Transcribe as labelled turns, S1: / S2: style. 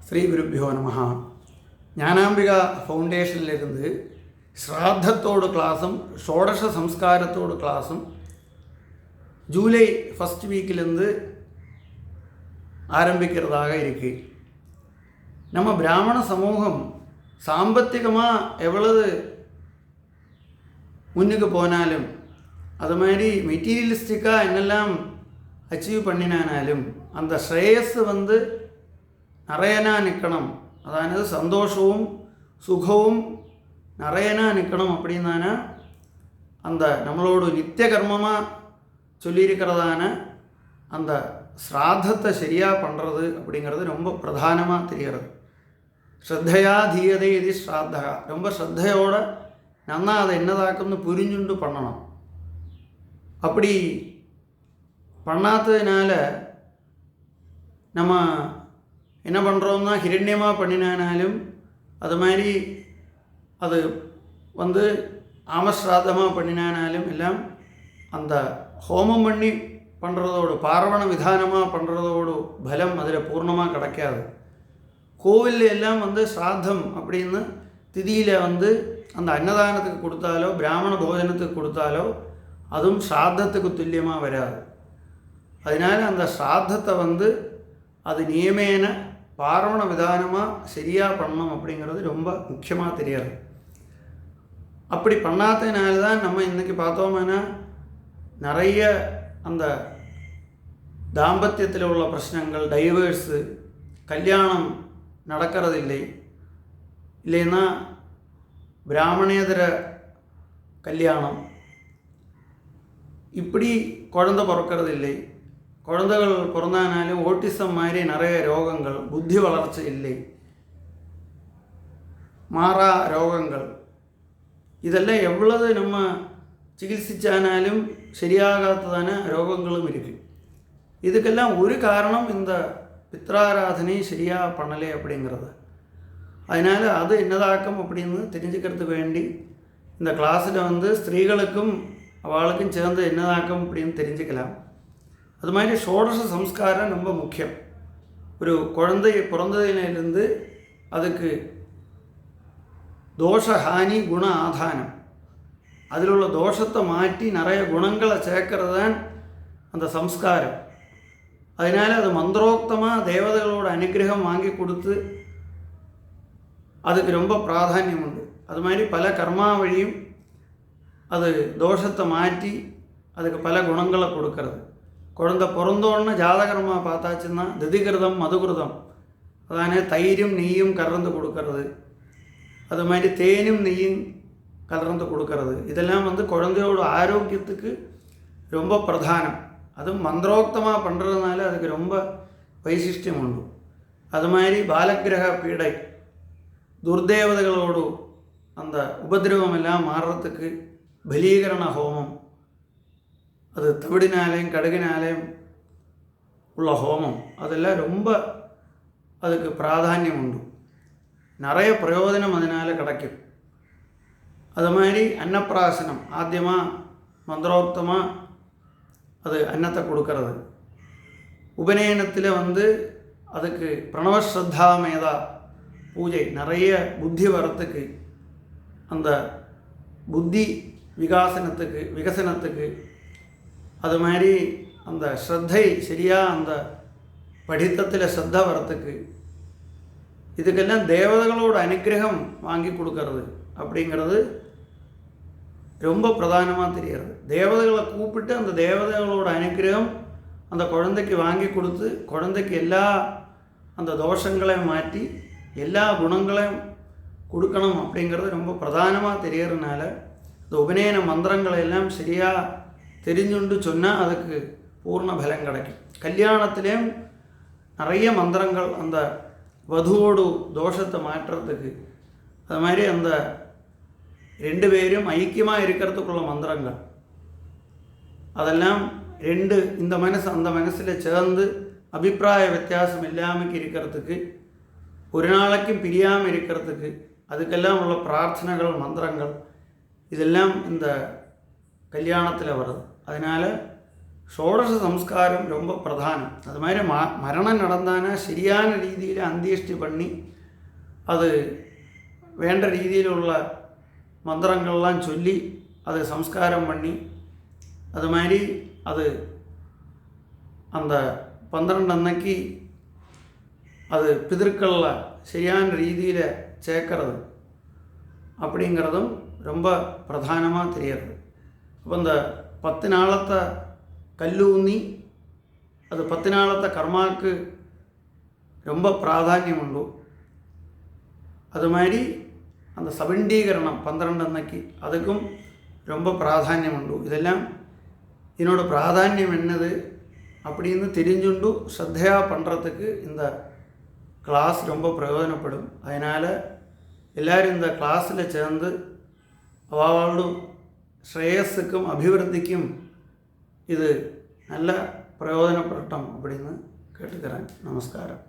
S1: ஸ்ரீ குருப்பியோ நமஹ. ஞானாம்பிகா ஃபவுண்டேஷன்லேருந்து ஸ்ராத்தத்தோட கிளாஸும் ஷோடச சம்ஸ்காரத்தோட கிளாஸும் ஜூலை ஃபஸ்ட் வீக்கிலேருந்து ஆரம்பிக்கிறதாக இருக்கு. நம்ம பிராமண சமூகம் சாம்பத்திகமாக எவ்வளவு முன்னுக்கு போனாலும் அது மாதிரி மெட்டீரியலிஸ்டிக்காக என்னெல்லாம் அச்சீவ் பண்ணினாலும் அந்த ஸ்ரேயஸ் நிறையனா நிற்கணும், அதாவது சந்தோஷமும் சுகமும் நிறையனா நிற்கணும். அப்படின்னானா அந்த நம்மளோட நித்திய கர்மமாக சொல்லியிருக்கிறதான அந்த ஸ்ராத்தத்தை சரியாக பண்ணுறது அப்படிங்கிறது ரொம்ப பிரதானமாக தெரிகிறது. ஸ்ரத்தையா தீயதை இது ஸ்ராத்தகா, ரொம்ப ஸ்ரத்தையோடு நன்னா அதை என்னதாக்கும்னு புரிஞ்சுண்டு பண்ணணும். அப்படி பண்ணாததுனால நம்ம என்ன பண்ணுறோம்னா ஹிரண்யமாக பண்ணினாலும் அது மாதிரி அது ஆமஸ்ராத்தமாக பண்ணினாலும் எல்லாம் அந்த ஹோமம் பண்ணி பண்ணுறதோடு பார்வண விதானமாக பண்ணுறதோடு பலம் அதில் பூர்ணமாக கிடைக்காது. கோவிலில் எல்லாம் ஸ்ராத்தம் அப்படின்னு திதியில் அந்த அன்னதானத்துக்கு கொடுத்தாலோ பிராமண போஜனத்துக்கு கொடுத்தாலோ அதுவும் ஸ்ராத்தத்துக்கு துல்லியமாக வராது. அதனால் அந்த ஸ்ராத்தத்தை அது நியமேன பார்வண விதானமாக சரியாக பண்ணணும் அப்படிங்கிறது ரொம்ப முக்கியமாக தெரியாது. அப்படி பண்ணாததுனால தான் நம்ம இன்றைக்கி பார்த்தோம்னா நிறைய அந்த தாம்பத்தியத்தில் உள்ள பிரச்சனைகள், டைவர்ஸு, கல்யாணம் நடக்கிறதில்லை, இல்லைன்னா பிராமணேதர கல்யாணம், இப்படி குழந்தை பிறக்கிறதில்லை, குழந்தைகள் பிறந்தானாலும் ஓட்டிசம் மாதிரி நிறைய ரோகங்கள், புத்தி வளர்ச்சி இல்லை, மாறா ரோகங்கள், இதெல்லாம் எவ்வளவு நம்ம சிகிச்சைச்சானாலும் சரியாகாததான ரோகங்களும் இருக்குது. இதுக்கெல்லாம் ஒரு காரணம் இந்த பித்ராராதனை சரியாக பண்ணலை அப்படிங்கிறது. அதனால் அது என்னதாக்கம் அப்படின்னு தெரிஞ்சுக்கிறதுக்கு வேண்டி இந்த கிளாஸில் ஸ்திரீகளுக்கும் அவளுக்கும் சேர்ந்து என்னதாக்கம் அப்படின்னு தெரிஞ்சுக்கலாம். அது மாதிரி ஷோடச சம்ஸ்காரம் ரொம்ப முக்கியம். ஒரு குழந்தை பிறந்ததிலிருந்து அதுக்கு தோஷஹானி குண ஆதானம், அதில் உள்ள தோஷத்தை மாற்றி நிறைய குணங்களை சேர்க்கறது தான் அந்த சம்ஸ்காரம். அதனால் அது மந்திரோக்தமாக தேவதைகளோட அனுகிரகம் வாங்கி கொடுத்து அதுக்கு ரொம்ப பிராதானியம் உண்டு. அது மாதிரி பல கர்மா வழியும் அது தோஷத்தை மாற்றி அதுக்கு பல குணங்களை கொடுக்கறது. குழந்தை பிறந்தோன்னு ஜாதகர்மா பார்த்தாச்சுன்னா திதிகிருதம் மதுகிருதம், அதானே தயிரும் நெய்யும் கலந்து கொடுக்கறது, அது மாதிரி தேனும் நெய்யும் கலந்து கொடுக்கறது, இதெல்லாம் குழந்தையோட ஆரோக்கியத்துக்கு ரொம்ப பிரதானம். அதுவும் மந்திரோக்தமாக பண்ணுறதுனால அதுக்கு ரொம்ப வைசிஷ்டியம் உண்டு. அது மாதிரி பாலகிரக பீடை, துர்தேவதைகளோடு அந்த உபதிரவம் எல்லாம் மாறுறதுக்கு பலீகரண ஹோமம், அது தவிடினாலேயும் கடுகினாலேயும் உள்ள ஹோமம், அதெல்லாம் ரொம்ப அதுக்கு பிராதானியம் உண்டு. நிறைய பிரயோஜனம் அதனால் கிடைக்கும். அது மாதிரி அன்னப்பிராசனம், ஆத்தியமாக மந்திரோக்தமாக அது அன்னத்தை கொடுக்கறது. உபநயனத்தில் அதுக்கு பிரணவஸ்ரத்தாமேதா பூஜை, நிறைய புத்தி வரத்துக்கு, அந்த புத்தி விகசனத்துக்கு, அது மாதிரி அந்த ஸ்ரத்தை சரியாக அந்த படித்தத்தில் ஸ்ரத்த வரத்துக்கு, இதுக்கெல்லாம் தேவதைகளோட அனுகிரகம் வாங்கி கொடுக்கறது அப்படிங்கிறது ரொம்ப பிரதானமாக தெரிகிறது. தேவதைகளை கூப்பிட்டு அந்த தேவதைகளோட அனுகிரகம் அந்த குழந்தைக்கு வாங்கி கொடுத்து குழந்தைக்கு எல்லா அந்த தோஷங்களையும் மாற்றி எல்லா குணங்களையும் கொடுக்கணும் அப்படிங்கிறது ரொம்ப பிரதானமாக தெரியறதுனால இந்த உபநயன மந்திரங்களை எல்லாம் சரியாக தெரிஞ்சுண்டு சொன்னால் அதுக்கு பூர்ண பலம் கிடைக்கும். கல்யாணத்திலேயும் நிறைய மந்திரங்கள் அந்த வதுவோடு தோஷத்தை மாற்றுறதுக்கு, அது மாதிரி அந்த ரெண்டு பேரும் ஐக்கியமாக இருக்கிறதுக்குள்ள மந்திரங்கள், அதெல்லாம் ரெண்டு இந்த மனசு அந்த மனசில் சேர்ந்து அபிப்பிராய வித்தியாசம் இல்லாமல் இருக்கிறதுக்கு, ஒரு நாளைக்கும் பிரியாமல் இருக்கிறதுக்கு, அதுக்கெல்லாம் உள்ள பிரார்த்தனைகள் மந்திரங்கள் இதெல்லாம் இந்த கல்யாணத்தில் வருது. அதனால் ஷோடச சம்ஸ்காரம் ரொம்ப பிரதானம். அது மாதிரி மரணம் நடந்தானா சரியான ரீதியில் அந்தியஷ்டி பண்ணி அது வேண்ட ரீதியில் உள்ள மந்திரங்கள்லாம் சொல்லி அதை சம்ஸ்காரம் பண்ணி அது மாதிரி அது அந்த 12 அன்னைக்கு அது பிதற்களில் சரியான ரீதியில் சேர்க்கறது அப்படிங்கிறதும் ரொம்ப பிரதானமாக தெரிகிறது. அப்போ இந்த 10 நாளத்தை கல்லூന്നി அது 10 நாளത്തെ കർമാക്ക് ரொம்ப പ്രാധാന്യം ഉണ്ട്. அது மாதிரி அந்த சபண்டீகரணம் 12 அன்னைக்கு அதுக்கும் ரொம்ப பிராதானியம் உண்டு. இதெல்லாம் இதனோட பிராதானியம் என்னது அப்படின்னு தெரிஞ்சுண்டு ஸ்ரத்தையாக பண்ணுறதுக்கு இந்த கிளாஸ் ரொம்ப பிரயோஜனப்படும். அதனால் எல்லோரும் இந்த கிளாஸில் சேர்ந்து அவளோட ശ്രേയസ്സുക്കും அபிவிருத்திக்கும் இது நல்ல பிரயோஜனப்படட்டும் அப்படின்னு கேட்டுக்கிறேன். நமஸ்காரம்.